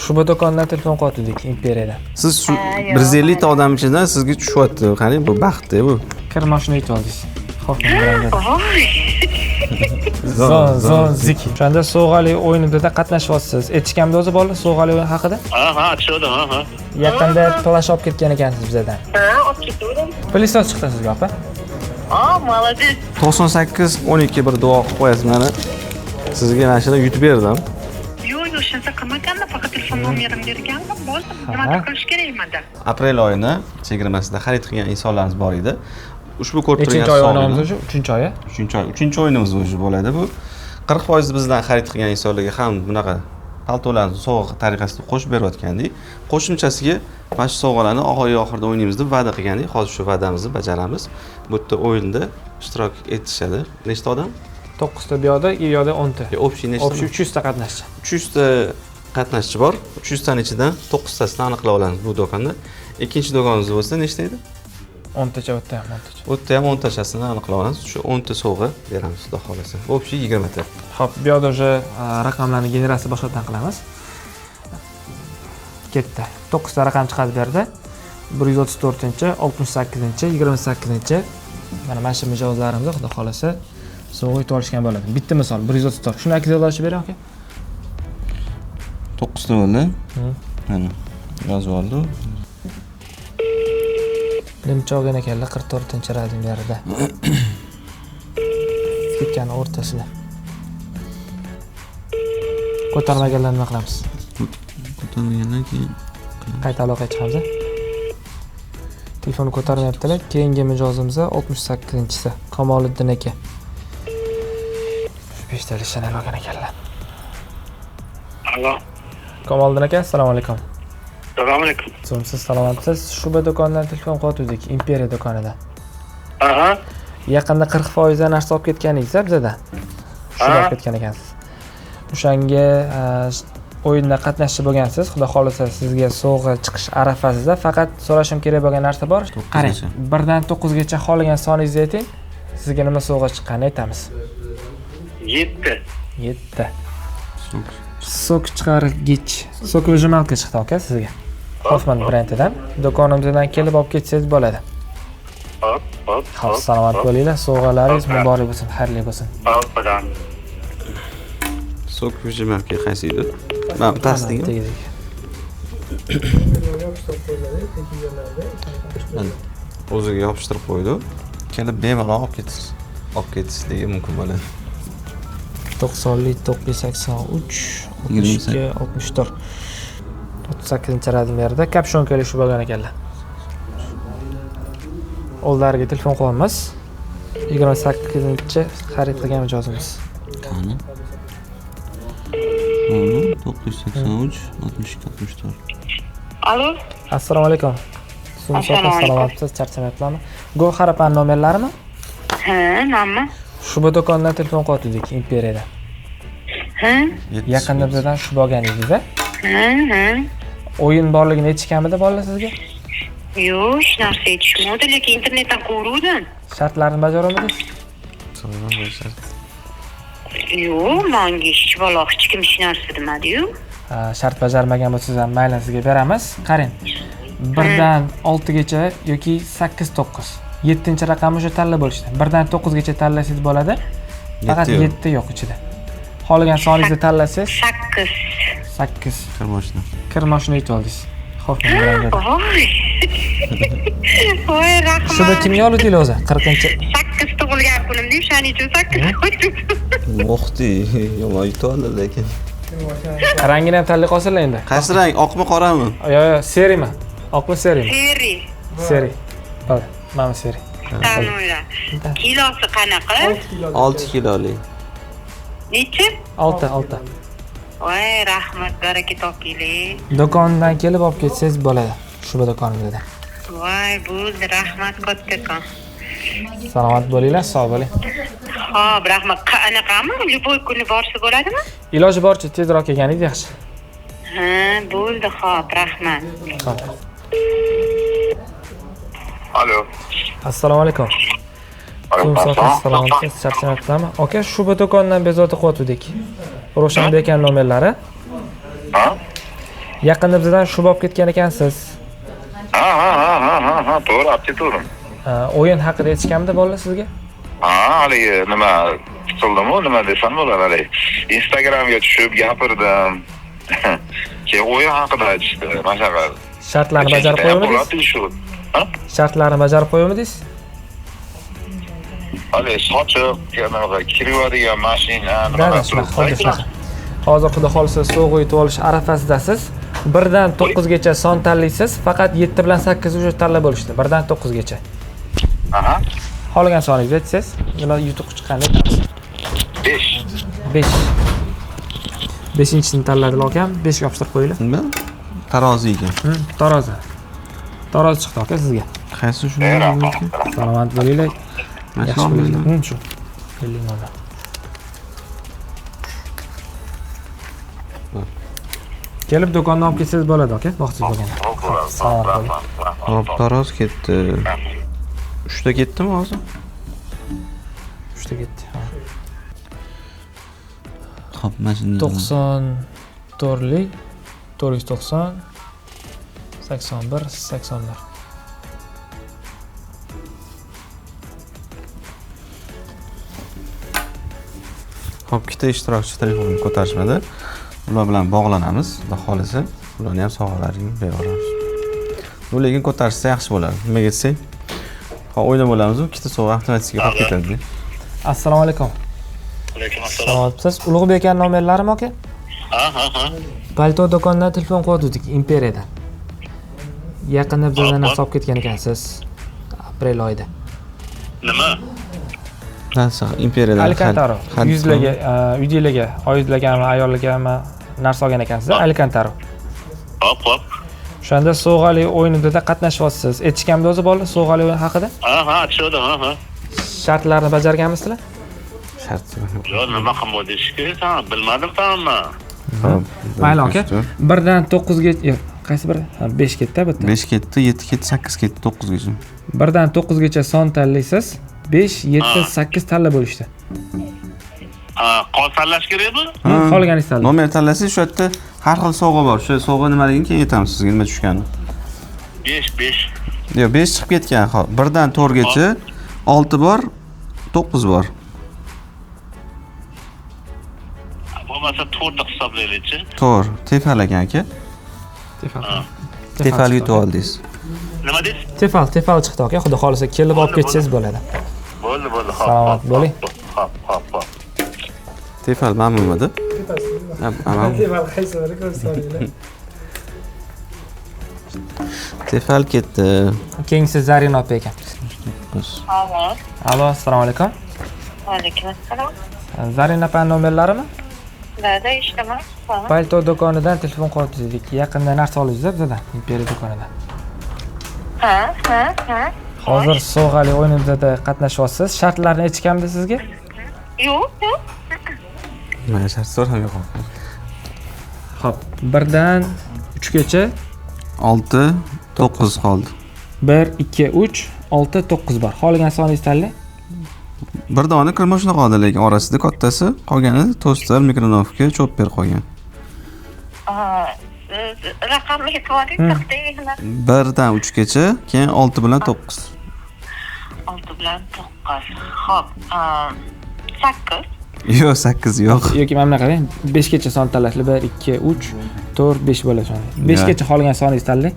Shuba do'kondan telefon qotdik Imperiyadan. Siz shu 150 ta odam ichidan sizga tushyapti. Qarang, bu baxtda bu. Kir mashina yutib oldingiz. Xo'pmi, bilan. Voy. Zon ziki. O'shanda sovg'ali o'yinida qatnashyapsiz. Eshitganmi o'zi bola sovg'ali o'yin haqida? Ha, tushundim, ha. Yaqinda talash olib ketgan ekansiz bizdan. Olib ketdim. Polislar chiqdi sizga, opa. Молодец. 98-12 bir duo qilib qo'yasiz mana. Sizga mashina yutib berdim. Yo'q, o'shancha qilmaganda, faqat telefon nomerimni bergandim, bo'ldi. Nima qilish kerak menda? Aprel oyini chegirmasida xarid qilgan insonlarimiz bor edi. Ushbu ko'rib turgan 3-oy o'ynaymiz o'sha, 3-oyi. 3-oy o'yinimiz o'sha bo'ladi bu. 40% bizdan xarid qilgan insonlarga ham bunaqa paltolarni sovg'a tariqasida qo'shib berayotgandik. Qo'shimchasiga mana shu sovg'alarni oxirida o'ynaymiz deb va'da qilgandik. Hozir shu va'damizni bajaramiz. Bu yerda o'yinda ishtirok etishadi. Nechta odam? 9 ta bu yoqda, u yoqda 10 ta. Общий nechta? Общий 300 ta qatnashchi. 300 ta qatnashchi bor. 300 taning ichidan 9 tasini aniqlab olamiz bu do'konda. Ikkinchi do'konimiz bo'lsa nechta edi? 10 tacha, o'tda ham 10 tacha. O'tda ham 10 tachasini aniqlab olamiz. Shu 10 ta sovg'a beramiz, xudo xolasa. Общий 20 ta. Xo'p, bu yoqda o'sha raqamlarni generatsiya boshqatdan qilamiz. Ketdi. 9 ta raqam chiqadi bu yerda. 134-chi, 68-chi, 28-chi. Mana shu mijozlarimiz xudo xolasa sovg'a yutib olishgan bo'ladi. Bitta misol 134. Shuni aka yozib bering aka. 9 ta bo'ldi. Mana yozib oldim. Nimcha olgan ekanlar 44-chi radimlarida. Ketgan o'rtasida. Ko'tarmaganlar nima qilamiz? Ko'tarmagandan keyin Qayta aloqaga chiqamiz. Telefonni ko'tarmayaptilar. Keyingi mijozimiz 68-chisi Kamoliddin aka. 5 ta lishdan olgan ekanlar. Alo. Kamoliddin aka, assalomu alaykum. Assalomu alaykum. Siz salomatsiz? Shuba do'kondan telefon qotdik, Imperiya do'konidan. Aha. Yaqinda 40% dan narsa olib ketganingiz bizdan. Shuni olib ketgan ekansiz. O'shanga o'yinda qatnashchi bo'lgansiz. Xudo xolasa sizga sovg'a chiqish arafasida faqat so'rashim kerak bo'lgan narsa bor. Qarang, 1 dan 9 gacha qolgan soningizni ayting. Sizga nima sovg'a chiqqanini aytamiz. 7. 7. Sok chiqargich. Sok vijimalka chiqdi aka sizga. Hoffman brendidan. Do'konimizdan kelib olib ketsangiz bo'ladi. Hop. Xo'p, salomat bo'linglar. Sovg'alaringiz muborak bo'lsin, xayrli bo'lsin. Hop, bilan. sok vijimalka qaysi edi? Mana pastdagi. O'ziga yopishtirib qo'ydi. Kelib bemalol olib ketishligi mumkin bo'ladi. 90lik 983 62 64 38-chi razmerda kapshonka shu bo'lgan ekanlar. Oldlariga telefon qo'yamiz. 28-chi xarid qilgan mijozimiz. Qani? 983 62 64. Alo. Assalomu alaykum. Salomatsiz, charchamayapsizmi? Go'xarapan nomerlarimi? Ha, nima? Shuba do'kondan telefon qotdik Imperiyadan. Ha? Yaqinda bizdan shu bo'lganingiz-a? Ha. O'yin borligini aytishganmidi bolalar sizga? Yo'q, hech narsa aytishmadi, lekin internetdan ko'ruvdim. Shartlarni bajaramidingiz? Yo'q, menga hech bola hech kim hech narsa demadi-yu. Shart bajarmagan bo'lsangiz ham mayli sizga beramiz. Qarang. 1 dan 6 gacha yoki 8 9. 7-chi raqamni o'sha tanlab bo'lishdi. 1 dan 9 gacha tanlasangiz bo'ladi. Faqat 7 yo'q ichida. Xohlagan soningizni tanlasangiz 8. Kir mashina yutib oldingiz. Xo'pmi, bilan. Voy. Voy, rahmat. Shuba kimga oluvdingiz o'zi? 40-chi. 8 tug'ilgan kunim deb, shuning uchun 8 qo'ydim. O'xti, yomon yutib oldi lekin. Rangini ham tanlay qolsanglar endi. Qaysi rang? Oqmi, qorami? Yo'q, seriymi? Oqmi, seriymi? Seri. Bo'ldi. Mana seri. Tanlaylar. Kilosi qanaqa? 6 kilolik. Necha? 6. Voy, rahmat, baraka topinglar. Do'kondan kelib olib ketsangiz bo'ladi. Shuba do'konimizda. Voy, bo'ldi, rahmat kattakon. Salomat bo'linglar, sog' bo'ling. Xo'p, rahmat. Qanaqami? Любой kuni borsa bo'ladimi? Iloji boricha tezroq kelganingiz yaxshi. Ha, bo'ldi, xo'p, rahmat. Alo. Assalomu alaykum. Salomatsiz, charchamayapsizmi? Aka, Shuba do'kondan bezovta qilyotgandik. Ro'shanbek aka nomerlari. Ha? Yaqinda bizdan shub olib ketgan ekansiz. Ha, to'g'ri, olib ketdim. O'yin haqida aytishganmidi bolalar sizga? Haligi nima qildimi, nima desam bo'ladi, haligi Instagramga tushib gapirdim. Keyin o'yin haqida aytishdi, mana shunaqa. Shartlarni bajarib qo'ymidingiz? Shartlarni bajarib qo'ymidingiz? Haligi sochiq, nima kiradigan mashina, Hozir xudo xolisa so'g'u yutib olish arafasidasiz. 1 dan 9 gacha son tanlaysiz, faqat 7 bilan 8 уже tanlab bo'lishdi. 1 dan 9 gacha. Aha. Qolgan soningizni aytsangiz, nima yutuq chiqqanini aytamiz. 5. 5. 5-chisini tanladi lokam, 5 ga yopishtirib qo'yinglar. Nima? Tarozi ekan. Tarozi. Tarozi chiqdi aka sizga. Qaysi shu? Salomat bo'linglar. Yaxshi bo'ling. Shu. Keling mana. Kelib do'kondan olib ketsangiz bo'ladi aka, vaqtingiz bo'lganda. Salomat bo'ling. Hop, taroz ketdi. 3 ta ketdimi hozir? 3 ta ketdi. Hop, mana shunday. 94lik 490 81 81. Hop, ikkita ishtirokchi telefonini ko'tarishmadi. Ular bilan bog'lanamiz. Xudo xolisa, ularni ham sovg'alarini beraveramiz. Lekin ko'tarishsa yaxshi bo'ladi. Nimaga desa, hop o'ynab olamiz, ikkita sovg'a avtomatikga qolib ketadi. Assalomu alaykum. Alaykum assalom. Salomsiz. Ulug'bek aka nomerlarimi aka? Ha. Palto do'konidan telefon qildik Imperiyadan. Yaqinda bizdan narsa olib ketgan ekansiz. Aprel oyida. Nima? Narsa Imperiyadan. Alcantara. Yuzlarga, uydagilarga, oyizlargami, ayollargami narsa olgan ekansiz, Alcantara. Hop. O'shanda sovg'ali o'yinida qatnashyapsiz. Aytishganmidi o'zi bolalar sovg'ali o'yin haqida? Ha, tushdim, ha. Shartlarni bajarganmisizlar? Shart. Yo, nima qilmoq deyishki, bilmadim tamammi? Mayli aka. 1 dan 9 ga, yo'q, qaysi biri? 5 ketdi bitta. 5 ketdi, 7 ketdi, 8 ketdi, 9 gacha. 1 dan 9 gacha son tanlaysiz. 5, 7, 8 tanlab bo'lishdi. Qol tanlash kerakmi? Qolganingiz tanlang. Nomer tanlasangiz shu yerda har xil sovg'a bor. O'sha sovg'a nimaligini keyin aytamiz sizga nima tushganini. 5. Yo'q, 5 chiqib ketgan. Hop, 1 dan 4 gacha 6 bor, 9 bor. Bo'lmasa 4 hisoblaylik-chi. To'g'ri, tefal ekan aka. Tefal yutib oldingiz. Nima deysiz? Tefal chiqdi aka. Xudo xolisa kelib olib ketsangiz bo'ladi. Bo'ldi. Salomat bo'ling. Hop. Tefal ma'lumotda. Tefal ketdi. Keyingisi Zarina opa ekan. Alo, assalomu alaykum. Alaykum assalom. Zarina opa nomerlarimi? Da, ishlaman. Palto do'konidan telefon qildik. Yaqinda narsa oldingizda bizdan, Imperiya do'konidan. Ha. Hozir sovg'ali o'yinida qatnashyapsiz. Shartlarni aytishganmidi sizga? Yo'q. Mana shart so'ramay qoldim. Xo'p, 1 dan 3 gacha 6, 9 qoldi. 1, 2, 3, 6, 9 bor. Qolgan soningizni tanlang. Bir dona kirma shuna qoldi, lekin orasida kattasi, qolgani toster, mikronovka, chopper qolgan. Raqamni aytib 1 dan 3 gacha, keyin 6 bilan 9. 6 bilan 9. Xo'p, 8. Yo'q, 8 yo'q. Yoki mana bunaqa qarang. 5 gacha son tanlashli 1, 2, 3, 4, 5 bo'ladi shunday. 5 gacha qolgan soningizni tanlang.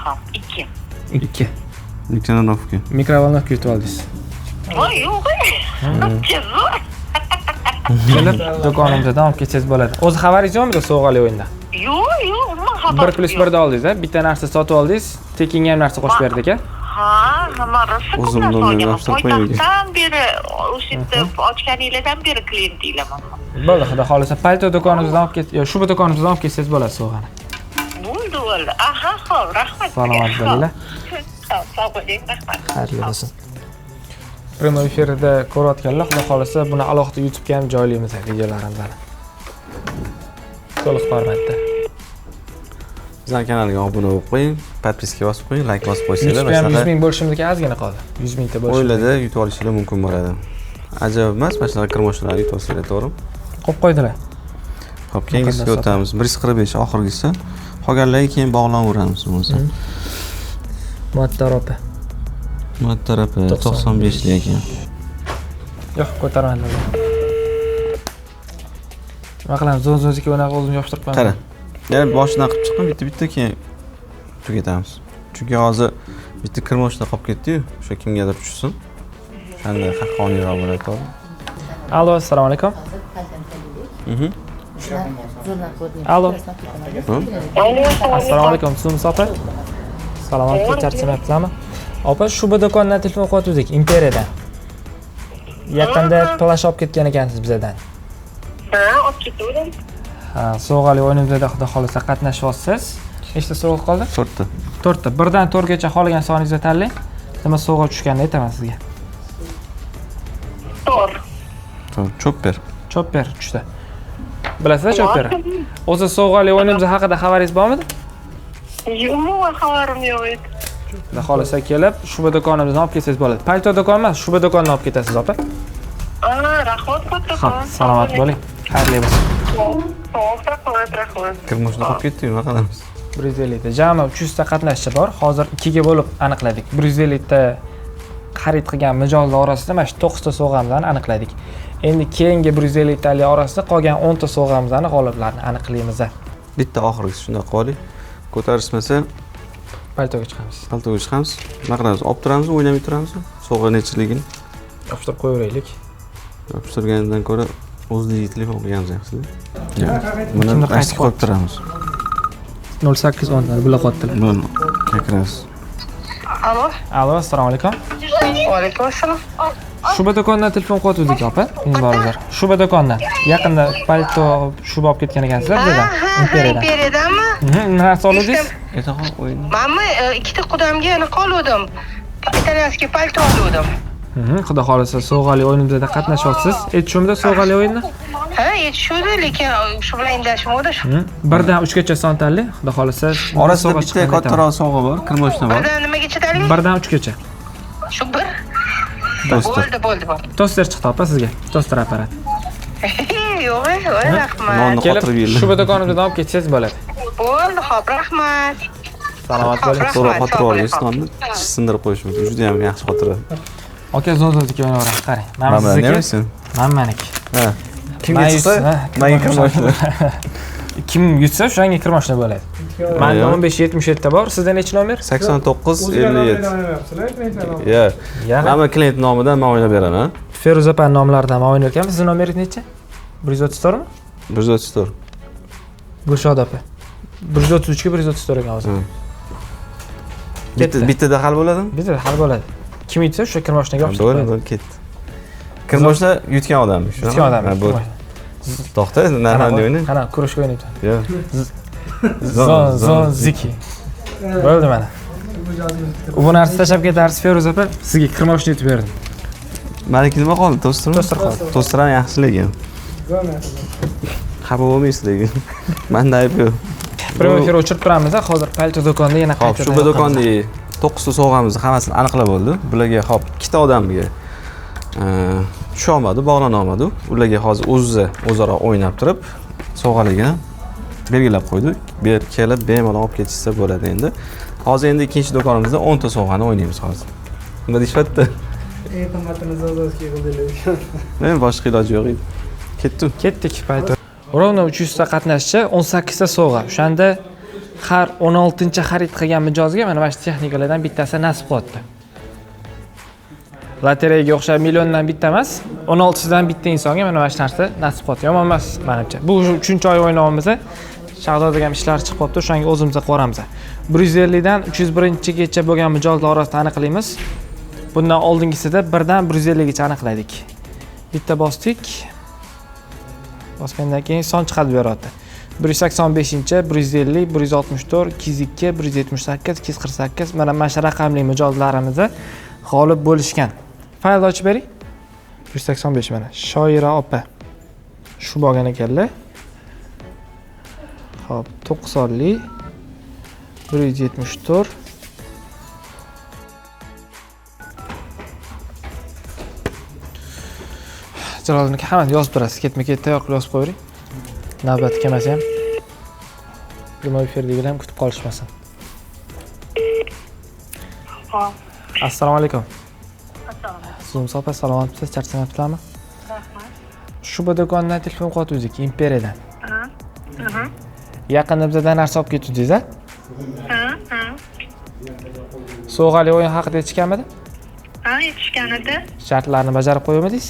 Xo'p, 2. 2. Mikronovka. Mikrovolnovka yutib oldingiz. Voy, yo'q. Kelib do'konimizdan olib ketsangiz bo'ladi. O'zi xabaringiz yo'qmi sovg'ali o'yinda? Yo'q, men xabar. 1+1 da oldingiz-a? Bitta narsa sotib oldingiz, tekinga ham narsa qo'shib berdik-a? Ha, nima rosa O'zim nomerni olib qo'yaman. Poytaxtdan beri o'sha yerda ochganinglardan beri klientinglarman. Bo'ldi, xudo xolisa palto do'konimizdan olib ket, yo, shu do'konimizdan olib ketsangiz bo'ladi sovg'ani. Bo'ldi. Aha, xo'p, rahmat. Salomat bo'linglar. Sog' bo'ling, rahmat. Xayrli bo'lsin. Primo efirida ko'rayotganlar, xudo xolisa buni alohida YouTube'ga ham joylaymiz videolarimizni. To'liq formatda. Bizning kanalga obuna bo'lib qo'ying, podpiska bosib qo'ying, like bosib qo'ysanglar, YouTube'ga ham 100 ming bo'lishimizga ozgina qoldi. 100 mingta bo'lish. O'yinlarda yutib olishingiz mumkin bo'ladi. Ajoyib emas, mana shunaqa kirmoshlarni yutib olsanglar, to'g'rimi? Qo'yib qo'ydilar. Xo'p, keyingisiga o'tamiz. 145 oxirgisi. Qolganlarga keyin bog'lanaveramiz bo'lsa. Muattar opa. Muattar opa 95 lik ekan. Yo'q, ko'tarmadim. Nima qilamiz? Zo'z-zo'ziga unaqa o'zim yopishtirib qo'yaman. Qara. Yana boshidan qilib chiqib bitta keyin tugatamiz. Chunki hozir bitta kirmoshda qolib ketdi-yu, o'sha kimgadir tushsin. Qanday haqqoniyroq bo'ladi. Alo, assalomu alaykum. Alo. Assalomu alaykum, sizmi opa? Salomatlik, charchamayapsizmi? Opa, shu bu do'kondan telefon qilyaptik, Imperiyadan. Yaqinda plash olib ketgan ekansiz bizdan. Ha, olib ketdim. Ha, sovg'ali o'yinimizda xudo xolisa qatnashyapsiz. Nechta sovg'a qoldi? 4 ta. 4 ta. 1 dan 4 gacha xohlagan soningizni tanlang. Nima sovg'a tushganini aytaman sizga. To'g'ri. Chopper. Chopper tushdi. Bilasizmi Chopper? O'zi sovg'ali o'yinimiz haqida xabaringiz bormi? Umuman xabarim yo'q edi. Xudo xolisa kelib, shu do'konimizdan olib ketsangiz bo'ladi. Palto do'kon emas, shu do'kondan olib ketasiz, opa. Rahmat katta. Ha, salomat bo'ling. Xayrli bo'lsin. Rahmat. Kirmoshda qolib ketdi-yu, nima qilamiz? 150 ta. Jami 300 ta qatnashchi bor. Hozir 2 ga bo'lib aniqladik. 150 ta xarid qilgan mijozlar orasida mana shu 9 ta sovg'amizni aniqladik. Endi keyingi 150 talik orasida qolgan 10 ta sovg'amizni g'oliblarini aniqlaymiz. Bitta oxirgisi shunday qo'ydik. Ko'tarishmasa Paltoga chiqamiz. paltoga chiqamiz. Nima qilamiz? Olib turamizmi, o'ynamay turamizmi? Sovg'a nechiligini Yopishtirib qo'yaveraylik. yopishtirgandan ko'ra o'zligi telefon qilganimiz yaxshi. Buni qaysi qo'yib turamiz? 0810 dan bular qotdilar. Buni kakiramiz. Alo. Alo, assalomu alaykum. Va alaykum assalom. Shuba do'kondan telefon qilyaptik, opa. Menborlar. Shuba do'kondan. Yaqinda palto shuba olib ketgan ekansizlar bizdan. Imperiyadan. Imperiyadanmi? Nima narsa oldingiz? Aytaqa o'yin. Manmi ikkita qudamga anaqa oldim. Italyanskiy palto oldim. Xudo xolisa sovg'ali o'yinimizda qatnashyapsiz. Aytishimda sovg'ali o'yinni? Ha, yetishuvdi, lekin shu bilan indashmadi. 1 dan 3 gacha son tanlang. Xudo xolisa Orasida bitta kattaroq sovg'a bor, kirmoshda bor. Birdan nimaga chidalik? 1 dan 3 gacha. Shu bir. Toster. Bo'ldi. Toster chiqdi opa sizga. Toster apparat. Yo'q, rahmat. Nonni qotirib yeydi. Shu do'konimizdan olib ketsangiz bo'ladi. Bo'ldi, xo'p, rahmat. Salomat bo'ling. So'ra qotirib olsangiz, nonni sindirib qo'yish mumkin. Juda ham yaxshi qotiradi. Aka zo'zozga o'ynaveramiz, qarang. Mana Mana sizniki. nemisan? Mana meniki. Ha. Kimga chiqsa, menga kirmoshda. Kim yutsa o'shanga kirmoshda bo'ladi. Menda 1577 ta bor. Sizda necha nomer? 8957. Ya. Mana klient nomidan men o'ynab beraman. Feruza opa nomlaridan men o'ynar ekanman. Sizning nomeringiz necha? 134 mi? 134. Gulshod opa. 133 ga 134 ekan hozir. Bittada hal bo'ladimi? Bizda hal bo'ladi. Kim yutsa o'sha kirmoshnaga yopishtirib Bo'ldi, ketdi. Kirmoshda yutgan odammi shu? Yutgan odam. Ha, bo'ldi. To'xta, narxani o'yna. Qana, kurashga o'ynayapman. Yo'q. Zon ziki. Bo'ldi mana. Bu narsa tashlab ketarsiz Feruza opa, sizga kirmoshni yutib berdim. Meniki nima qoldi? To'stirmi? To'stir qoldi. To'stir ham yaxshi lekin. Xafa bo'lmaysiz lekin. Menda ayb yo'q. Primo efir o'chirib turamiz, hozir palto do'konda yana Xo'p, qaytadan. shu do'konda 9 ta sovg'amizni hammasini aniqlab bo'ldi. Bularga xo'p, ikkita odamga tusha olmadi, bog'lana olmadi. Ularga hozir o'zaro o'ynab turib, sovg'aligini belgilab qo'ydik. Kelib bemalol olib ketishsa bo'ladi endi. Hozir endi ikkinchi do'konimizda 10 ta sovg'ani o'ynaymiz hozir. Nima deyapti? Qimmatini zo'zozga qildilar. Men boshqa iloji yo'q edi. Ketdik palto. Ровно 300 ta qatnashchi, 18 ta sovg'a. O'shanda har 16-chi xarid qilgan mijozga mana shu texnikalardan bittasi nasib qilyapti. Lotereyaga o'xshab milliondan bitta emas, 16 dan bitta insonga mana shu narsa nasib qilyapti. Yomon emas menimcha. Bu 3-oy o'ynavimiz. Shahzodaga ham ishlar chiqib qolibdi, o'shanga o'zimiz qilamiz. 150 dan 301-gacha bo'lgan mijozlar orasida aniqlaymiz. Bundan oldingisida 1 dan 150 gacha aniqladik. Bitta bosdik. Bosgandan keyin son chiqadi beryapti. 185-chi, 150, 164, 202, 178, 248 mana shu raqamli mijozlarimizni g'olib bo'lishgan. Faylni ochib bering. 185 mana. Shoira opa. Shu bo'lgan ekanlar. Xo'p, 90li 174 Jaloliddin aka hamma yozib turasiz. Ketma-ket tayyor qilib yozib qo'ying. Navbat kelmasa ham prямой efirdagilar ham kutib qolishmasin. Hop. Assalomu alaykum. Assalomu. Zo'm sopa salomatmisiz? Charchamayapsizlarmi? Rahmat. Shu do'kondan telefon qilyapmiz, Imperiyadan. Ha. Aha. Yaqinda bizdan narsa olib ketdingiz-a? Ha. Ha. Sovg'ali o'yin haqida aytishganmidi? Ha, yetishgan edi. Shartlarni bajarib qo'ymadingiz?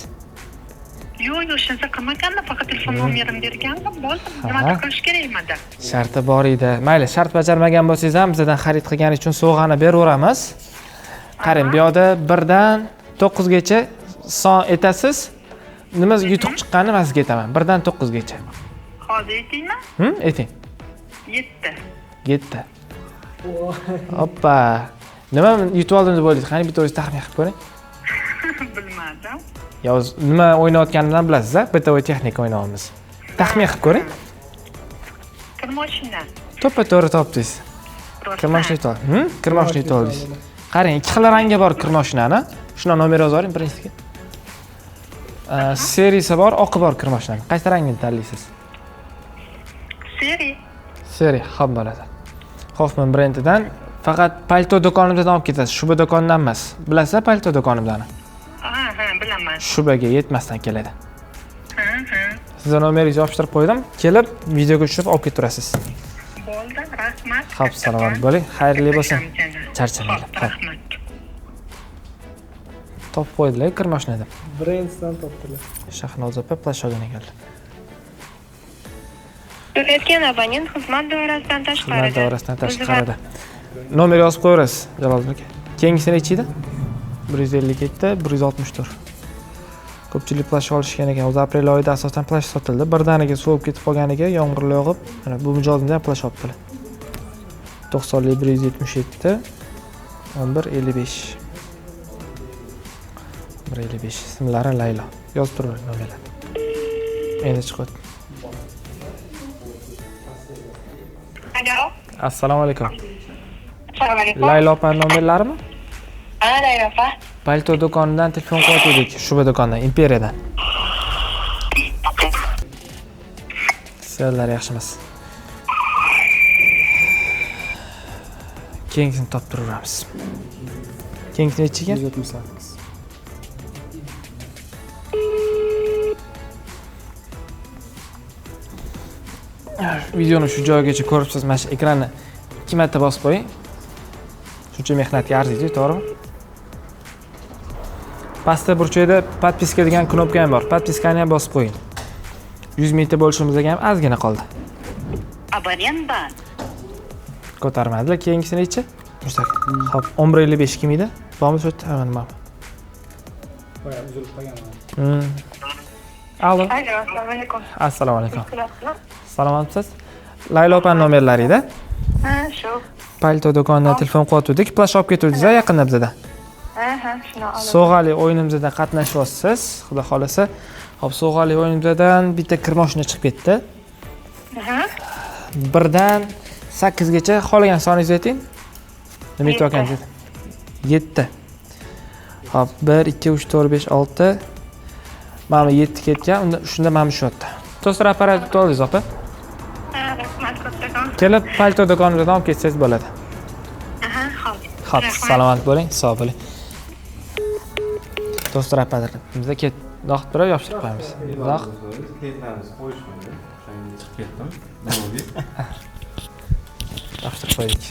Yo'q, o'shancha qilmaganda, faqat telefon nomerimni bergandim, bo'ldi. Nima qilish kerak edi? Sharti bor edi. Mayli, shart bajarmagan bo'lsangiz ham bizdan xarid qilgani uchun sovg'ani beraveramiz. Qarang, bu yoqda 1 dan 9 gacha son etasiz. Nima yutuq chiqqanini men sizga aytaman. 1 dan 9 gacha. Hozir aytingmi? Ayting. 7. 7. Hoppa. Nima yutib oldim deb o'ylaysiz? Qani bitta o'zingiz taxmin qilib ko'ring. Bilmadim. Yo, nima o'ynayotganimdan bilasiz-a? Bitovoy texnika o'ynayapmiz. Taxmin qilib ko'ring. Kirmoshina. To'ppa-to'g'ri topdingiz. Kirmoshina yutib oldingiz. Kirmoshina yutib oldingiz. Qarang, ikki xil rangi bor kirmoshinani. Shuni nomer yozib oling birinchisiga. Seriyasi bor, oqi bor kirmoshinani. Qaysi rangni tanlaysiz? Seriya, xo'p bo'ladi. Hoffman brendidan faqat palto do'konimizdan olib ketasiz. Shuba do'kondan emas. Bilasizlar palto do'konimizni? Ha, bilaman. Shubaga yetmasdan keladi. Ha. Sizga nomeringizni yopishtirib qo'ydim. Kelib, videoga tushirib olib ketaverasiz. Bo'ldi, rahmat. Xo'p, salomat bo'ling. Xayrli bo'lsin. Charchamanglar. Rahmat. Topib qo'ydilar kirmoshinada. Brenddan topdilar. Shahnoza opa plashogan ekanlar. To'layotgan abonent xizmat doirasidan tashqarida. Xizmat doirasidan tashqarida. Nomer yozib qo'yasiz, Jaloliddin aka. Keyingisini nechida? 157, 164. Ko'pchilik plash olishgan ekan. O'zi aprel oyida asosan plash sotildi. Birdaniga sovib ketib qolganiga yomg'irlar yog'ib, mana bu mijozimda ham plash olibdilar. 90lik 177, 1155. 155 ismlari Laylo. Yozib turavering nomerlarni. Endi chiqadi. Alo. Assalomu alaykum. Assalomu alaykum. Laylo opa nomerlarimi? Ha, Laylo opa. Palto do'konidan telefon qilyotgandik. Shuba do'kondan, Imperiyadan. Sizlar yaxshimiz? Keyingisini topib turaveramiz. Keyingisini nechiga? 178. Videoni shu joygacha ko'ribsiz. Mana shu ekranni 2 marta bosib qo'ying. Shuncha mehnatga arziydi, to'g'rimi? Pastda burchakda podpiska degan knopka ham bor. Podpiskani ham bosib qo'ying. 100 mingta bo'lishimizga ham ozgina qoldi. Abonent band. Ko'tarmadilar. Keyingisi nechi? Mursak. Xo'p, 1155 kim edi? Bormi shu yerda? Mana nima? Boya uzilib qolgan. Alo. Alo, assalomu alaykum. Assalomu alaykum. Salomatmisiz? Laylo opa nomerlarida. Ha, shu. Palto do'konidan telefon qilyotgandik. Plash olib ketdingiz-a yaqinda bizda. Ha, shuni olaman. Sovg'ali o'yinimizda qatnashyapsiz, xudo xolasa. Hop, sovg'ali o'yinimizdan bitta kirmoshina chiqib ketdi. Ha. 1 dan 8 gacha qolgan soningizni ayting. Nima aytayotganingiz? 7. Hop, 1 2 3 4 5 6. Mana 7 ketgan. Unda shunda mana shu yerda. To'stir apparat yutib oldingiz, opa. Ha, rahmat kattakon. Kelib palto do'konimizdan olib ketsangiz bo'ladi. Aha, hop. Xo'p, salomat bo'ling, sog' bo'ling. To'stir apparatimizni do'q birov yopishtirib qo'yamiz. Do'q. Klientlarimiz qo'yishmadi. O'shanga chiqib ketdim. Yopishtirib qo'ydik.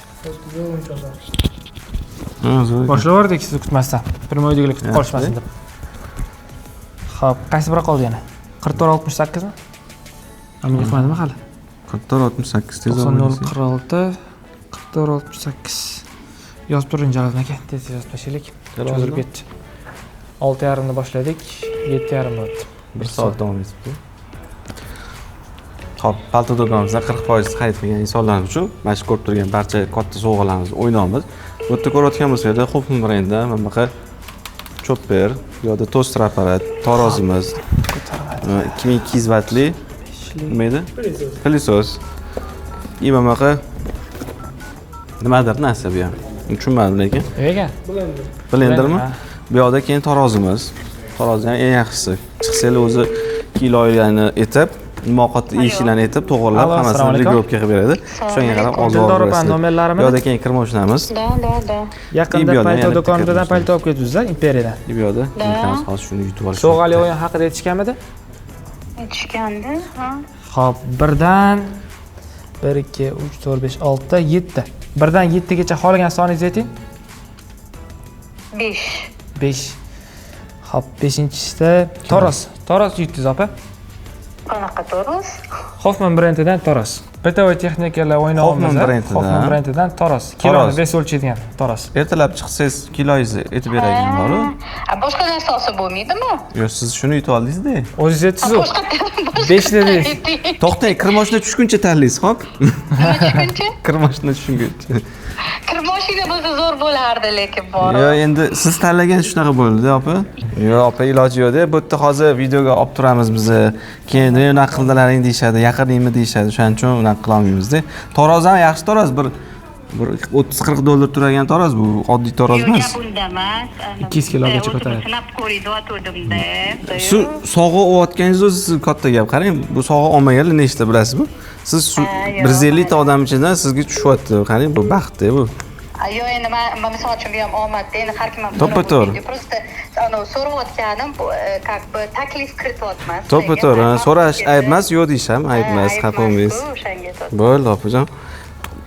Zo'r. Boshlaverdik sizni kutmasdan. Primoydagilar kutib qolishmasin deb. Xo'p, qaysi biri qoldi yana? 4468 mi? Amalga qilmadimi hali? 4468 tez 9046 4468. Yozib turing Jaloliddin aka, tez yozib tashlaylik. Cho'zilib ketdi. 6:30 da boshladik, 7:30 bo'ldi. 1 soat davom etibdi. Xo'p, palto do'konimizda 40% xarid qilgan insonlar uchun mana shu ko'rib turgan barcha katta sovg'alarimizni o'ynaymiz. Bu yerda ko'rayotgan bo'lsanglar, Hoffman brendidan mana bunaqa chopper, bu yoqda toster apparat, tarozimiz, 2200 vatli nima edi? Pilisos. Mana bunaqa nimadir narsa bu ham. Tushunmadim lekin. Nega? Blendermi? Bu yoqda keyin tarozimiz. Tarozi ham eng yaxshisi. Chiqsanglar o'zi kilolarni etib, muvaqqat eshiklarni aytib, to'g'irlab, Alo, hammasini assalomu alaykum. regrovka qilib beradi. O'shanga qarab Dildora opa, ozor nomerlarimi? Bu yerda keyin kirmoqchilarimiz. Да. Yaqinda Ibyodan palto yana do'konidan bitta palto olib ketdingiz-a, Imperiyadan. Bu yerda imkonimiz hozir shuni yutib olish. Sovg'ali o'yin haqida aytishganmidi? Aytishgandi, ha. Xo'p, 1dan 1 2 3 4 5 6 7. 1dan 7 gacha qolgan soningizni ayting. 5. 5. Xo'p, 5-chisida Toros yutdingiz opa. Qanaqa to'g'ri? Hoffman brendidan Toros. Bitovoy texnikalar o'ynayapmiz. Hoffman brendidan. Hoffman brendidan Toros. Kiloni vес o'lchaydigan Toros. Ertalab chiqsangiz kiloingizni aytib beraylik bor-ku. Boshqa narsa olsa bo'lmaydimi? Yo'q, siz shuni yutib oldingiz-da. O'zingiz aytdingiz-ku. Boshqa 5 dedingiz. To'xtang, kirmoshina tushguncha tanlaysiz, xo'p? Nima tushguncha? Kirmoshina tushguncha. Kirmoshina bo'lsa zo'r bo'lardi, lekin bor. Yo, endi siz tanlagan shunaqa bo'ldi, opa. Yo'q, opa, iloji yo'q-da. Bu yerda hozir videoga olib turamiz biz. Keyin unaqa qildilaring deyshadi, yaqiningmi deyshadi. O'shaning uchun unaqa qila olmaymiz-da. Taroz ham yaxshi taroz, bir 30-40 dollar turadigan taroz bu, oddiy taroz emas. Yo'q, bunda emas. 200 kilogacha ko'taradi. Sinab ko'rayotgandim-da. Shu sog'a olayotganingiz o'zi siz katta gap. Qarang, bu sog'a olmaganlar nechta bilasizmi? Siz shu 150 ta odam ichidan sizga tushyapti. Qarang, bu baxtda bu. Yo'q, endi men misol uchun bu ham omadda. Endi har kim ham To'ppa-to'g'ri. Просто so'rayotganim, как бы taklif kirityapman. To'ppa-to'g'ri. So'rash ayb emas, yo'q deyish ham ayb emas, xafa bo'lmaysiz. Bo'ldi, opajon.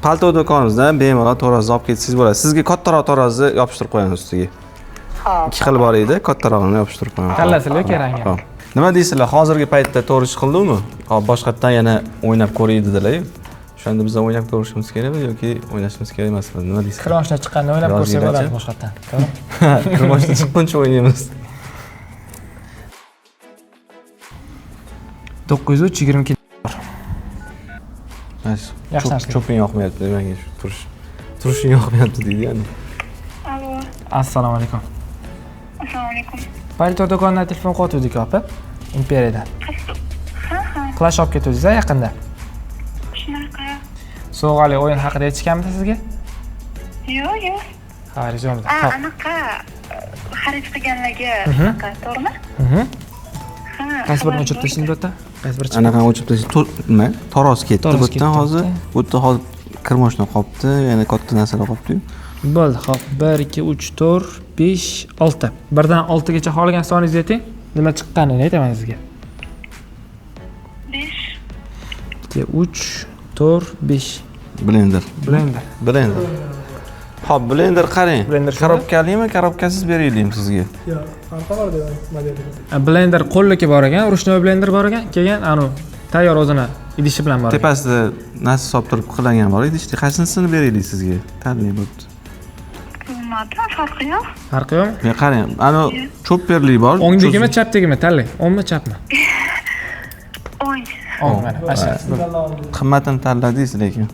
Palto do'konimizdan bemalol tarozni olib ketsangiz bo'ladi. Sizga kattaroq tarozni yopishtirib qo'yamiz ustiga. Xo'p. Ikki xil bor edi, kattarog'ini yopishtirib qo'yamiz. Tanlasizlar kerakmi? Hop. Nima deysizlar? Hozirgi paytda to'g'ri ish qildimi? Hop, boshqatdan yana o'ynab ko'ray dedilar. O'shanda biz o'ynab ko'rishimiz kerakmi yoki o'ynashimiz kerak emasmi? Nima deysizlar? Kirmoshina chiqqanda o'ynab ko'rsak bo'ladi boshqatdan. To'g'ri? Kirmoshina chiqquncha o'ynaymiz. 922 Yaxshi narsa. Cho'ping yoqmayapti menga shu turish. Turishing yoqmayapti deydi yani. Alo. Assalomu alaykum. Assalomu alaykum. Palto do'konidan telefon qildik opa. Imperiyadan. Clash olib ketdingiz yaqinda. Shunaqa. Sovg'ali o'yin haqida aytishganmidi sizga? Yo'q. Xarid yo'qmi? Anaqa xarid qilganlarga shunaqa, to'g'rimi? Qaysi birini o'chirib tashlaysiz bu yerda? Qaysi biri chiqdi? Anaqa o'chib tashlash. Nima? Taroz ketdi Taroz bu yerdan ketdi. hozir. Bu yerda hozir kirmoshina qolibdi, yana katta narsalar qolibdi. Bo'ldi, xo'p. 1 2 3 4 5 6. 1dan 6 gacha qolgan soningizni ayting. Nima chiqqanini aytaman sizga. 5. 2 3 4 5. Blender. Blender. Hop, blender qarang. Blender shunday? Korobkalimi, korobkasiz beraylikmi sizga? Yo'q, farqi bor deyman modeliga. Blender qo'lliki bor ekan, ruchnoy blender bor ekan. Keyin tayyor o'zini idishi bilan bor. Tepasida nasib solib qilingan bor edi. Ishni qaysinisini beraylik sizga? Tanlang bo'pti. Bilmadim, farqi yo'q. Farqi yo'qmi? Men qarang, ana cho'pperlik bor. O'ngdagimi, chapdagimi tanlang. O'ngmi, chapmi? O'ng. O'ng mana, asha. Qimmatini tanladingiz lekin.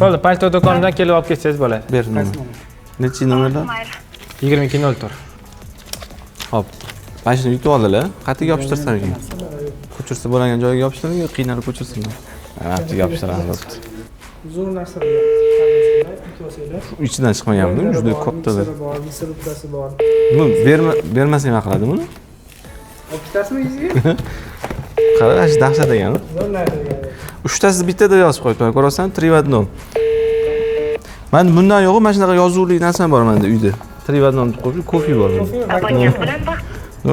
Bo'ldi, palto do'konidan kelib olib ketsangiz bo'ladi. Ber nomer. Nechi nomerlar? 2204. Hop. Mana shuni yutib oldilar. Qayerga yopishtirsam ekan? Ko'chirsa bo'lgan joyiga yopishtiring yoki qiynalib ko'chirsinmi? Ha, yopishtiramiz bo'pti. Zo'r narsa bilan olsanglar. Ichidan chiqmaganmi? Juda kattadir. Bor, misr uddasi bor. Bu bermasa nima qiladi buni? Olib ketasizmi yuzga? Qara, dahshat ekan. Zo'r narsa. Uchtasi bittada yozib qo'yibman. Ko'rasan, 3 в 1. Men bundan yo'q, mana shunaqa yozuvli narsa bor menda uyda. 3 в 1 deb qo'yib, kofe bor. Abonent bilan baxt.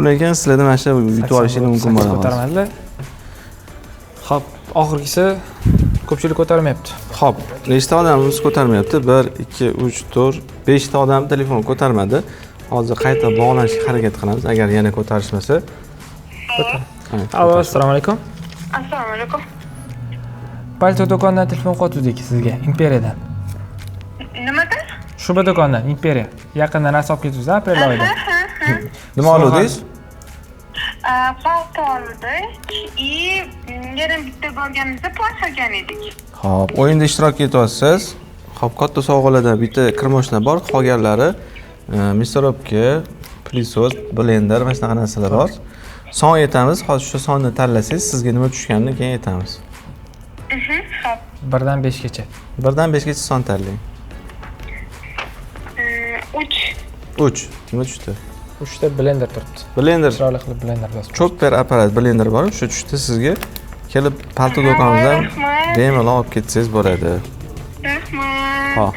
Lekin sizlarda mana shu yutib olishingiz mumkin bo'ladi. Ko'tarmadilar. Xo'p, oxirgisi ko'pchilik ko'tarmayapti. Hop, nechta odamimiz ko'tarmayapti? 1 2 3 4 5 ta odam telefon ko'tarmadi. Hozir qayta bog'lanishga harakat qilamiz agar yana ko'tarishmasa. Alo, assalomu alaykum. Assalomu alaykum. Palto do'konidan telefon qildik sizga, Imperiyadan. Nimadan? Shuba do'konidan, Imperiya. Yaqinda narsa olib ketdingiz, aprel oyida. Nima oluvdingiz? Palto oldik и yana bitta borganimizda pul olgan edik. Hop, o'yinda ishtirok etyapsiz. Hop, katta sovg'alardan bitta kirmoshina bor, qolganlari misorobka, plisos, blender va shunaqa narsalar bor. Son aytamiz, hozir shu sonni tanlasangiz, sizga nima tushganini keyin aytamiz. Xo'p. 1dan 5 gacha. 1dan 5 gacha son tanlang. 3. Nima tushdi? 3 ta blender turibdi. Blender. Chiroyli qilib blender bosib. Chopper apparat blender bor, o'sha tushdi sizga. kelib palto do'konimizdan rahmat. bemalol olib ketsangiz bo'ladi. Rahmat. Xo'p.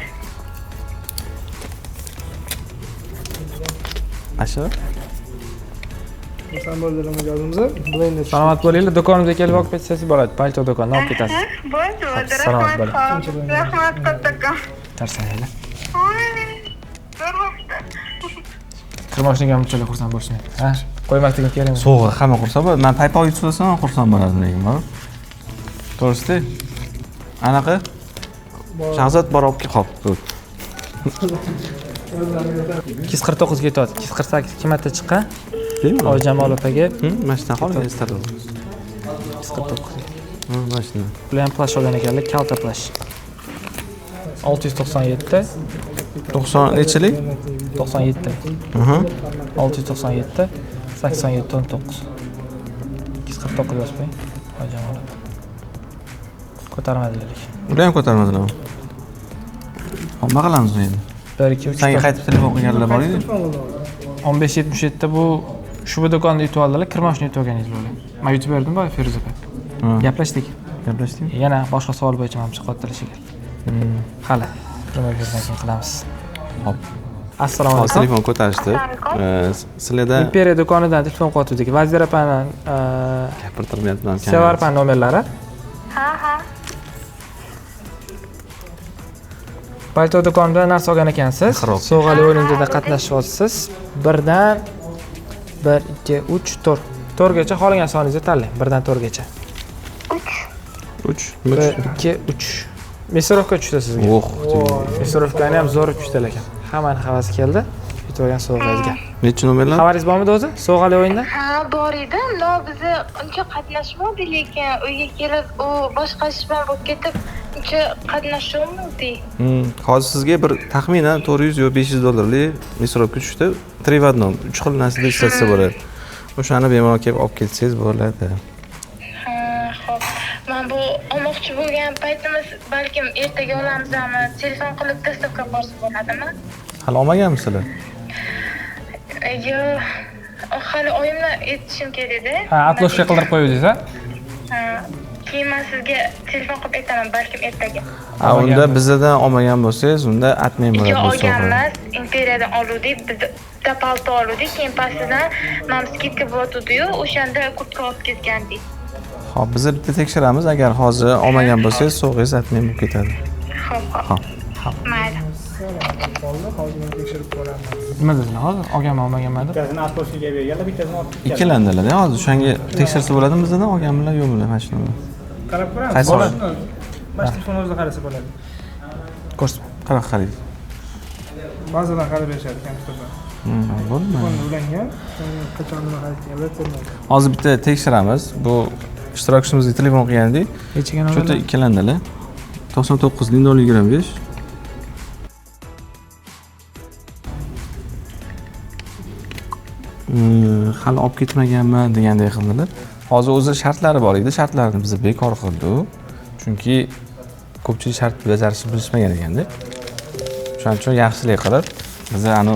Asha? Sambollar mijozimizni blender. Salomat bo'linglar, do'konimizga kelib olib ketsangiz bo'ladi. Palto do'konidan olib ketasiz. Bo'ldi, bo'ldi. Salomat Rahmat. bo'ling. Xo'p. Rahmat kattakon. Tarsanglar. Zo'r bo'libdi. Kirmoshniga unchalik xursand bo'lishmaydi. Ha, qo'ymasligim kerak. So'g'i hamma xursand bo'ladi. Men paypoq yutsam xursand bo'lardim lekin bor. To'g'risi. Anaqa Shahzod bor olib hop. 249 ketyapti. 248 kim marta chiqqan? Deymi? Olijamol opaga Mana shundan qolgan istadim. 249. Mana shundan. Bular ham plash olgan ekanlar, kalta plash. 697, 90 nechilik? 97, Aha. 697, 87, 19. 249 yozib qo'ying. Olijamol opa. Ko'tarmadilar. Ular ham ko'tarmadilar. Hop, nima qilamiz endi? 1 2 3 Senga qaytib telefon qilganlar bor edi. 1577 bu shu do'konda yutib oldilar, kirmoshni yutib olganingiz bo'ladi. Men yutib berdim boya Feruza opa. Gaplashdik. Gaplashdingmi? Yana boshqa savol bo'yicha ham chiqartirishiga. Hali. Promil keyin qilamiz. Hop. Assalomu Hozir alaykum. telefon ko'tarishdi. Sizlarda Imperiya do'konidan telefon qilyaptik. Vazir opani gapirtirmayapman. Sevar opani nomerlari. Ha. Palto do'konidan narsa olgan ekansiz. Xirob. Sovg'ali o'yinlarda qatnashyapsiz. 1 dan 1 2 3 4. 4 gacha xohlagan soningizni tanlang. 1 dan 4 gacha. 3. 1 2 3. Mesorovka tushdi sizga. Mesorovkani ham zo'r tushdi ekan. Hammani havasi keldi. Yutib olgan sovg'angizga. Necha nomerlar? Xabaringiz bormidi o'zi? Sovg'ali o'yinda? Ha, bor edi. No, bizni uncha qatnashmadi, lekin uyga kelib u boshqa ish bilan bo'lib ketib, uncha qatnasholmadik. Hozir sizga bir taxminan 400 yo 500 dollarlik mesorovka tushdi. 3 в 1. 3 xil narsada ishlatsa bo'ladi. O'shani bemalol kelib olib ketsangiz bo'ladi. Ha, xo'p. Men bu olmoqchi bo'lgan paytimiz balkim ertaga olamizmi? Telefon qilib dostavka borsa bo'ladimi? Hali olmaganmisizlar? Yo'q. Hali oyimla aytishim kerak-da. Ha, atloshga qildirib qo'yuvdingiz, ha? Ha. Keyin men sizga telefon qilib aytaman, balkim ertaga. Unda bizdan olmagan bo'lsangiz, unda atmay bo'ladi Yo'q, bu sovg'a. olganmiz. Imperiyadan oldik, bitta palto oldik, keyin pastidan mana skidka bo'layotdi-yu, o'shanda kurtka olib ketgandik. Xo'p, biz bitta tekshiramiz. Agar hozir olmagan bo'lsangiz, sovg'ingiz atmay bo'lib ketadi. Xo'p. Mayli. Hozir men tekshirib ko'raman. Nima dedilar hozir? Olganman, olmaganman deb. Bittasini atloshga berganlar, bittasini olib ketgan. Ikkilandilar. Hozir o'shanga tekshirsa bo'ladimi bizdan olganmilar yo'qmi mana shuni? Qarab ko'ramiz. Qaysi Bo'ladi. Bosh telefon o'zida qarasa bo'ladi. Ko'rsat. Qanaqa qaraydi? Ba'zilar qarab berishadi kompyuterda. Bo'ldi. Telefon ulangan, qachon nima qarayotganini bilmaydi. Hozir bitta tekshiramiz. Bu ishtirokchimizga telefon qilgandik. Nechaga Cho'ta nomer? ikkilandilar. 99 025. Hali olib ketmaganman degandek qildilar. Hozir o'zi shartlari bor edi. Shartlarni biz bekor qildik. Chunki ko'pchilik shart bajarishni bilishmagan ekanda. Shuning uchun yaxshilik qilib biz ani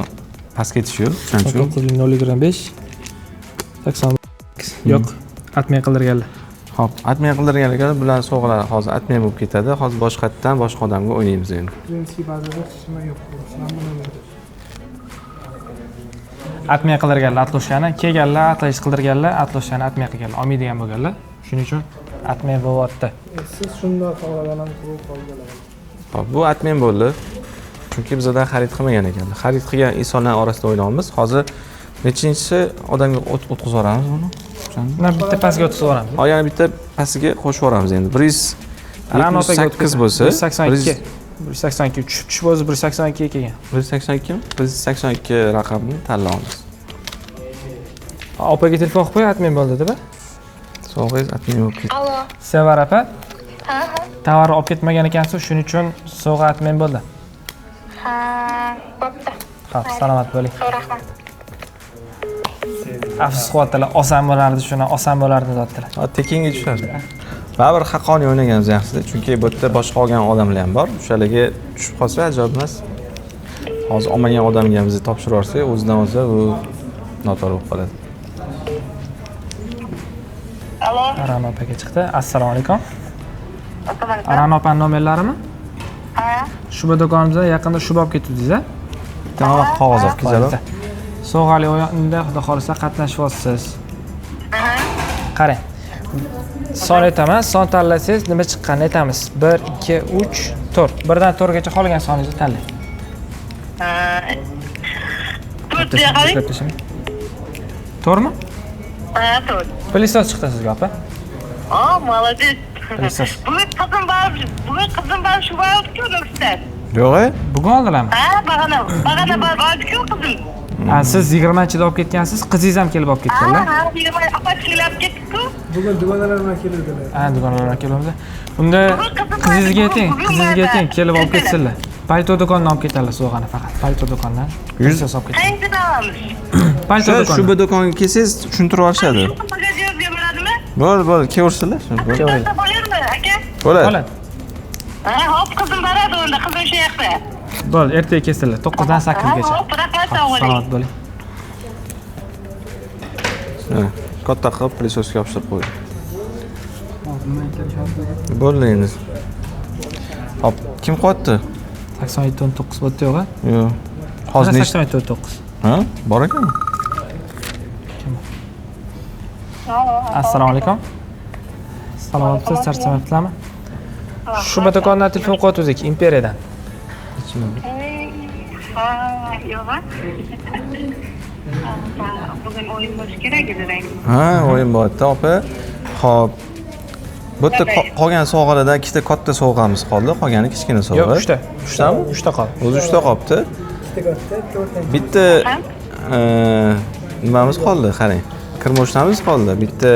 pastga tushib, shuning uchun 925 80 yo'q, atmay qildirganlar. hop, atmay qildirganlar bilan sovg'alar hozir atmay bo'lib ketadi. Hozir boshqatdan boshqa odamga o'ynaymiz endi. Prinsipiy ba'zida hech nima yo'q. Mana buni Atmay qildirganlar atloshkani, kelganlar, atlash qildirganlar, atloshkani atmay qilganlar, olmaydigan bo'lganlar. Shuning uchun atmay bo'lyapti. siz shunday xohlagan ham qilib qolganlar. Hop, bu atmay bo'ldi. Chunki bizdan xarid qilmagan ekanlar. Xarid qilgan insonlar orasida o'ynaymiz. Hozir nechinchi odamga o'tkazib yuboramiz buni? Mana bitta pastga o'tkazib yuboramiz. Hozir yana bitta pastiga qo'shib yuboramiz endi. 178 bo'lsa, 182. 182 tush bo'lsa 182 ga kelgan. 182 mi? 182 raqamni tanlaymiz. Opaga telefon qilib qo'y, atmay bo'ldi deb. Sovg'ingiz atmay bo'lib ketdi. Allo. Sevar opa, Ha. tovar olib ketmagan ekansiz, shuning uchun sovg'a atmay bo'ldi. Ha, bo'pti. Xo'p, salomat bo'ling. Rahmat. Afsus qilyaptilar, oson bo'lardi, shuni oson bo'lardi deyaptilar. Tekinga tushadi. Baribir haqqoniy o'ynaganimiz yaxshi, chunki bu yerda boshqa olgan odamlar ham bor. O'shalarga tushib qolsa ajoyib emas. Hozir olmagan odamga bizni topshirib yuborsak, o'zidan o'zi u noto'g'ri bo'lib qoladi. Allo. Ra'no opaga chiqdi. Assalomu alaykum. Assalomu alaykum. Ra'no opaning nomerlarimi? Ha? Shuba do'konimizda yaqinda shuba olib ketdingiz-a? Tamam, qog'oz olib kelsalar. Sovg'ali o'yinda xudo xolisa qatnashyapsiz. Qarang. Son aytaman, son tanlasangiz nima chiqqanini aytamiz. 1, 2, 3, 4. Birdan 4 gacha qolgan soningizni tanlang. 4 deya qarang. To'g'rimi? Ha, 4. Pilisos chiqdi sizga opa. Молодец. Pilisos. Bugun qizim borib shu olib keldi. Yo'q-e? Bugun oldilarmi? Ha, bag'ana borib olib qizim. Ha, siz 20-chida olib ketgansiz, qizingiz ham kelib olib ketganlar. Ha, yigirma opachkilar olib ketdi-ku. Bugun dugonalar bilan keladilar. Ha, dugonlar kelibdi. Unda qizingizga ayting, kelib olib ketsinlar. Palto do'kondan olib ketadilar sovg'ani faqat. Palto do'kondan. 100 olib ketadi. Qanchadan olamiz? Palto Shu do'kondan. bu do'konga kelsangiz tushuntirib olishadi. Shu qizga javob beradimi? Bo'ldi, kelaversinlar. Bo'ladi, aka? Bo'ladi. Bo'ladi. Ha, hop, qizim boradi unda, qizim shu yoqda. Bo'ldi, ertaga kelsinlar 9 dan 8 gacha. Hop, rahmat, sog' bo'ling. Salomat bo'ling. Katta qilib plisosga yopishtirib qo'ydi. Bo'ldi endi. Hop, kim qo'ydi? 87-19 bo'pti yo'q-a? Yo'q. Hozir 87-19. Ha? Bor ekanmi? Assalomu alaykum. Salomatsiz, charchamayapsizlarmi? Shuba do'kondan telefon qilyapti o'zi, Imperiyadan. Ha, yo'q. Bugun o'yin bo'lishi kerak edi rang. Ha, o'yin bo'lyapti, opa. Xo'p. Bu yerda qolgan sovg'alardan ikkita katta sovg'amiz qoldi, qolgani kichkina sovg'a. Yo'q, 3 ta. 3 tami? 3 ta qoldi. O'zi 3 ta qolibdi. Bitta nimamiz qoldi, qarang. Kirmoshnamiz qoldi. Bitta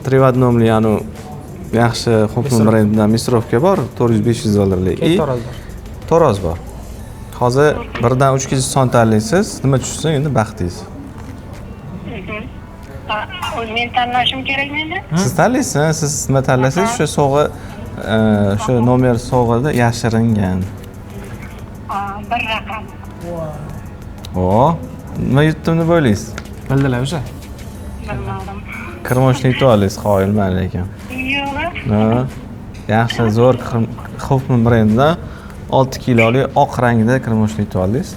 Trivodnomli anu yaxshi Hopman brendidan Mistrovka bor, 400-500 dollarlik. Taroz bor. Hozir 1 dan 3 kg son tanlaysiz, nima tushsa endi baxtingiz. Men tanlashim kerakmi endi? Siz tanlaysiz, siz nima tanlasangiz o'sha sovg'a o'sha nomer sovg'ada yashiringan. Bir raqam. O, nima yutdim deb o'ylaysiz? Bildilar o'sha. Bilmadim. Kirmoshni yutib oldingiz, qoyilman lekin. Yo'q. Ha. Yaxshi zo'r Hopman brendidan 6 kilolik oq rangda kirmoshni yutib oldingiz.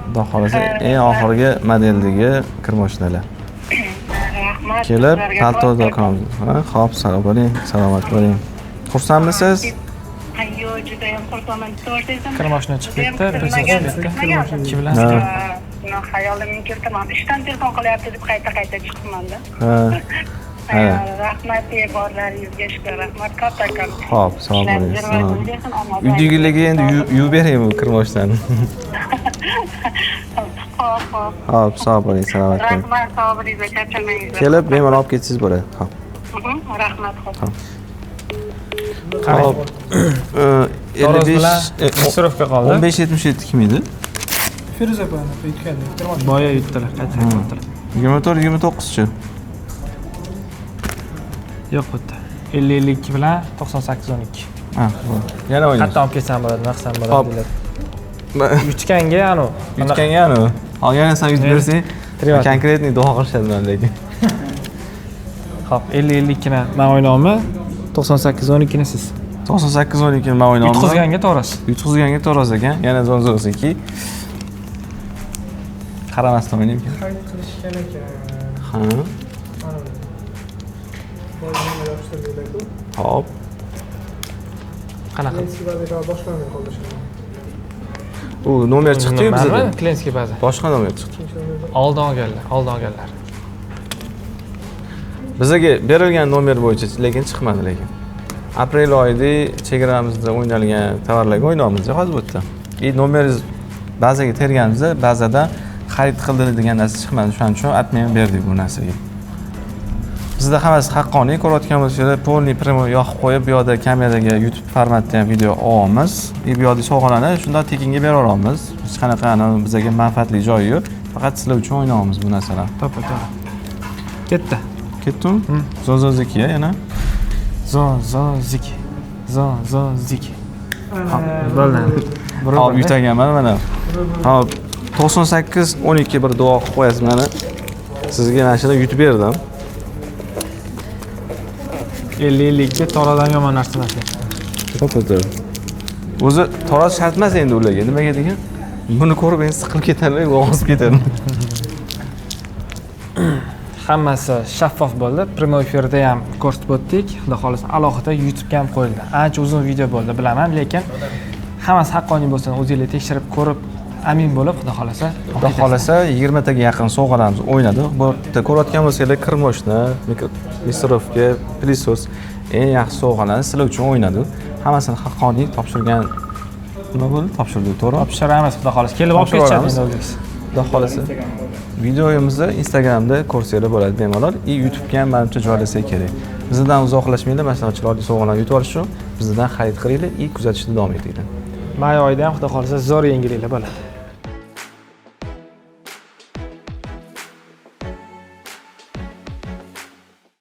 Xudo xolasa eng oxirgi modeldagi kirmoshnalar. Rahmat. Kelib, palto do'konimiz. Ha, xo'p, salomat bo'ling. Xursandmisiz? Yo'q, juda ham xursandman. To'g'risini Kirmoshna chiqib ketdi, pilisos chiqib ketdi. Ha. Xayolimga keltirman. Ishdan telefon qilyapti deb qayta chiqibman-da. Ha. Ha. Rahmat borlaringizga shukr. Rahmat kattakon. Xo'p, sog' bo'ling. Uydagilarga endi yuvib beraymi bu kirmoshnani? Xo'p, sog' bo'ling, salomat bo'ling. Rahmat, sog' bo'ling, charchamangiz. Kelib, bemalol olib ketsangiz bo'ladi. Xo'p. Rahmat, xo'p. Xo'p. 55 Mistrovka qoldi. 1577 kim edi? Feruza opani yutgandi. Kirmosh. Boya yutdilar, qayta yutdilar. 24-29chi. Yo'q bu yerda. 50-52 bilan 98-12. Ha, yana o'ynaymiz. Qayerdan olib kelsam bo'ladi, naqsan bo'ladi dedilar. Yutganga anu. Yutganga anu. Hozir yana sen yutib bersang, konkretniy duo qilishadi men lekin. Xo'p, 50-52 ni men o'ynayman. 98-12 ni siz. 98-12 ni men o'ynayman. Yutqizganga to'g'risi. Yutqizganga to'g'risi ekan. Yana zo'rzo'siki. Qaramasdan o'ynayman. Qayd qilishgan ekan. Ha. Hop. Qanaqa? Boshqani qoldishgan. U nomer chiqdi-yu bizda. Klenskiy baza. Boshqa nomer chiqdi. Oldin olganlar. Bizga berilgan nomer bo'yicha lekin chiqmadi lekin. Aprel oyida chegaramizda o'ynalgan tovarlarga o'ynaymiz hozir bu yerda. Nomeringiz bazaga terganimizda bazadan xarid qildi degan narsa chiqmadi. Shuning uchun atmayman berdik bu narsaga. Bizda hammasi haqqoniy, ko'rayotgan bo'lsangiz, polni primo yoqib qo'yib, bu yoqda kameraga YouTube formatda ham video olamiz. Bu yoqda sovg'alarni shunday tekinga bera olamiz. Hech qanaqa bizga manfaatli joyi yo'q. Faqat sizlar uchun o'ynaymiz bu narsalar. To'g'ri. Ketdi. Ketdimi? Zozoziki yana. Zozoziki. Bo'ldi. Hop, yutaganman mana. Hop, 98-12 bir duo qilib qo'yasiz meni. Sizga mana shuni yutib berdim. 50-50 to'g'ridan yomon narsa emas. To'g'ri. O'zi taroz shart emas endi ularga. Nimaga degan? Buni ko'rib men siqilib ketarlar, og'zib ketarman. Hammasi shaffof bo'ldi. Prямой efirda ham ko'rsatib o'tdik. Xudo xolasa alohida YouTube'ga ham qo'yildi. Ancha uzun video bo'ldi, bilaman, lekin hammasi haqqoniy bo'lsin, o'zingizlar tekshirib ko'rib amin bo'lib, xudo xolasa. Xudo xolasa 20 taga yaqin sovg'alarimiz o'ynadi. Bu yerda ko'rayotgan bo'lsanglar, kirmoshni, mikrofonovka, pilisos eng yaxshi sovg'alarni sizlar uchun o'ynadi. Hammasini haqqoniy topshirgan nima bo'ldi? Topshirdik, to'g'ri? Topshiramiz, xudo xolasa. Kelib olib ketishamiz o'zingiz. Xudo xolasa. Videomizni Instagramda ko'rsanglar bo'ladi bemalol. YouTube'ga ham menimcha joylasak kerak. Bizdan uzoqlashmanglar, mana shunaqa chiroyli sovg'alarni yutib olish uchun bizdan xarid qilinglar, kuzatishda davom etinglar. May oyida ham xudo xolasa zo'r yengilliklar bo'ladi.